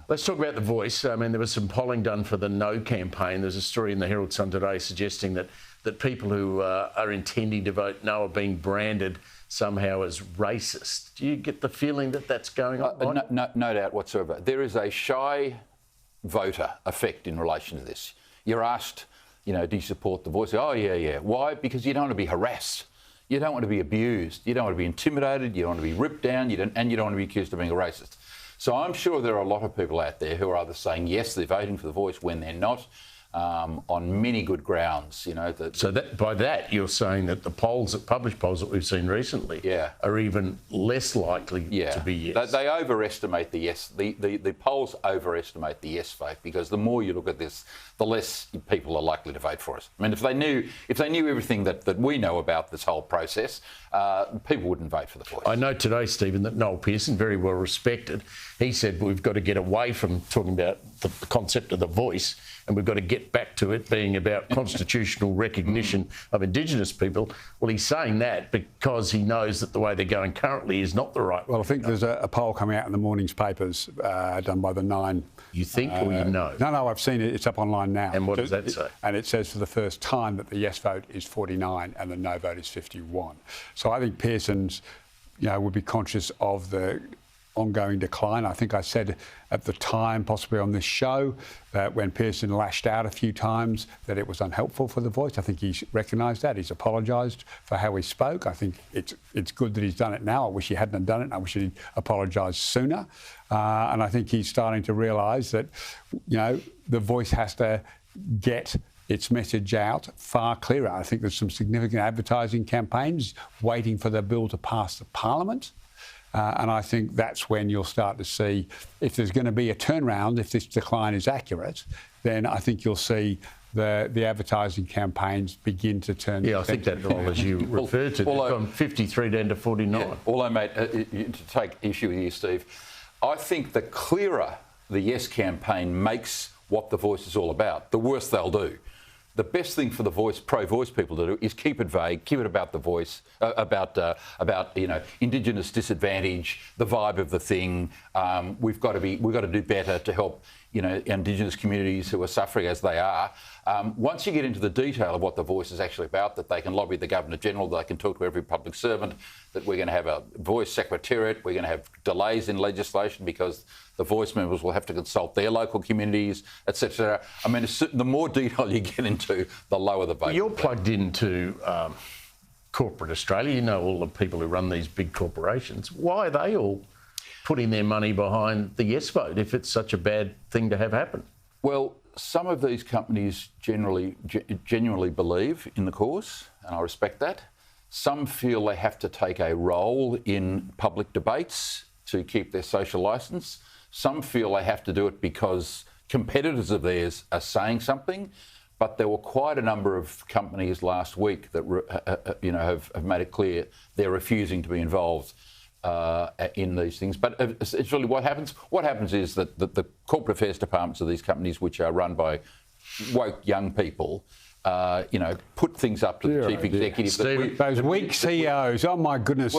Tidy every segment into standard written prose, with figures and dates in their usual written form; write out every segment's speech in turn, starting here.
Let's talk about The Voice. I mean, there was some polling done for the No campaign. There's a story in the Herald Sun today suggesting that people who are intending to vote No are being branded somehow as racist. Do you get the feeling that that's going on? No doubt whatsoever. There is a shy voter effect in relation to this. You're asked, do you support The Voice? Oh, yeah. Why? Because you don't want to be harassed. You don't want to be abused. You don't want to be intimidated. You don't want to be ripped down. You don't want to be accused of being a racist. So I'm sure there are a lot of people out there who are either saying yes, they're voting for The Voice when they're not, on many good grounds. So by that you're saying that the published polls that we've seen recently, are even less likely to be yes. They overestimate the yes. The polls overestimate the yes vote, because the more you look at this, the less people are likely to vote for us. I mean, if they knew everything that we know about this whole process, people wouldn't vote for The Voice. I know today, Stephen, that Noel Pearson, very well respected, he said we've got to get away from talking about the concept of The Voice, and we've got to get back to it being about constitutional recognition of Indigenous people. Well, he's saying that because he knows that the way they're going currently is not the right way. Well, I think there's a poll coming out in the morning's papers done by the Nine. You think or you know? No, I've seen it. It's up online now. And what does that say? And it says for the first time that the yes vote is 49 and the no vote is 51. So I think Pearson's, would be conscious of the ongoing decline. I think I said at the time, possibly on this show, that when Pearson lashed out a few times, that it was unhelpful for The Voice. I think he's recognised that. He's apologised for how he spoke. I think it's good that he's done it now. I wish he hadn't done it. I wish he'd apologised sooner. And I think he's starting to realise that, The Voice has to get its message out far clearer. I think there's some significant advertising campaigns waiting for the bill to pass the Parliament. And I think that's when you'll start to see, if there's going to be a turnaround, if this decline is accurate, then I think you'll see the advertising campaigns begin to turn. Yeah, I think that role, as you referred to, from 53 down to 49. Yeah, although, mate, to take issue with you, Steve, I think the clearer the Yes campaign makes what The Voice is all about, the worse they'll do. The best thing for the pro-voice people to do is keep it vague, keep it about The Voice, about Indigenous disadvantage, the vibe of the thing. We've got to do better to help Indigenous communities who are suffering as they are. Once you get into the detail of what The Voice is actually about, that they can lobby the Governor-General, they can talk to every public servant, that we're going to have a Voice Secretariat, we're going to have delays in legislation because the Voice members will have to consult their local communities, etc. I mean, the more detail you get into, the lower the vote. You're plugged into corporate Australia. You know all the people who run these big corporations. Why are they all putting their money behind the yes vote if it's such a bad thing to have happen? Well, some of these companies genuinely believe in the cause, and I respect that. Some feel they have to take a role in public debates to keep their social licence. Some feel they have to do it because competitors of theirs are saying something. But there were quite a number of companies last week that have made it clear they're refusing to be involved in these things. But essentially what happens is that the corporate affairs departments of these companies, which are run by woke young people, put things up to the chief executive. Those weak CEOs, oh my goodness.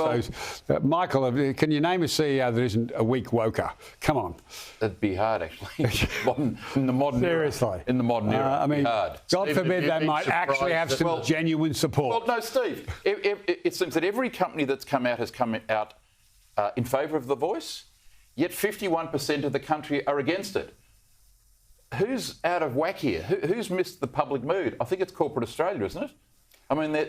Michael, can you name a CEO that isn't a weak woker? Come on. That'd be hard, actually. In the modern Seriously. era. In the modern era. I mean, hard. God forbid they might actually have some genuine support. Well, no, Steve, it seems that every company that's come out has come out in favour of The Voice, yet 51% of the country are against it. Who's out of whack here? Who's missed the public mood? I think it's corporate Australia, isn't it? I mean,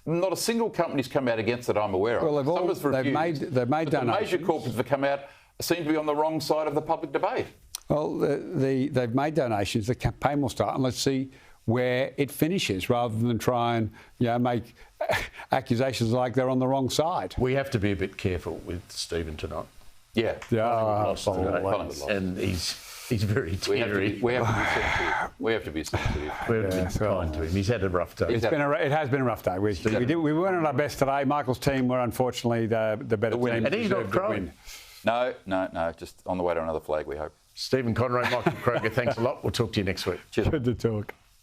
not a single company's come out against it I'm aware of. Well, they've made donations. The major corporates that come out seem to be on the wrong side of the public debate. Well, they've made donations. The campaign will start, and let's see where it finishes, rather than try and make accusations like they're on the wrong side. We have to be a bit careful with Stephen tonight. Yeah. And he's very teary. We have to be sensitive. We have to be sensitive. We have to be kind to him. He's had a rough day. It has been a rough day. We weren't at our best today. Michael's team were unfortunately the better team. And he's not crying. No. Just on the way to another flag, we hope. Stephen Conroy, Michael Kroger, thanks a lot. We'll talk to you next week. Cheers. Good to talk.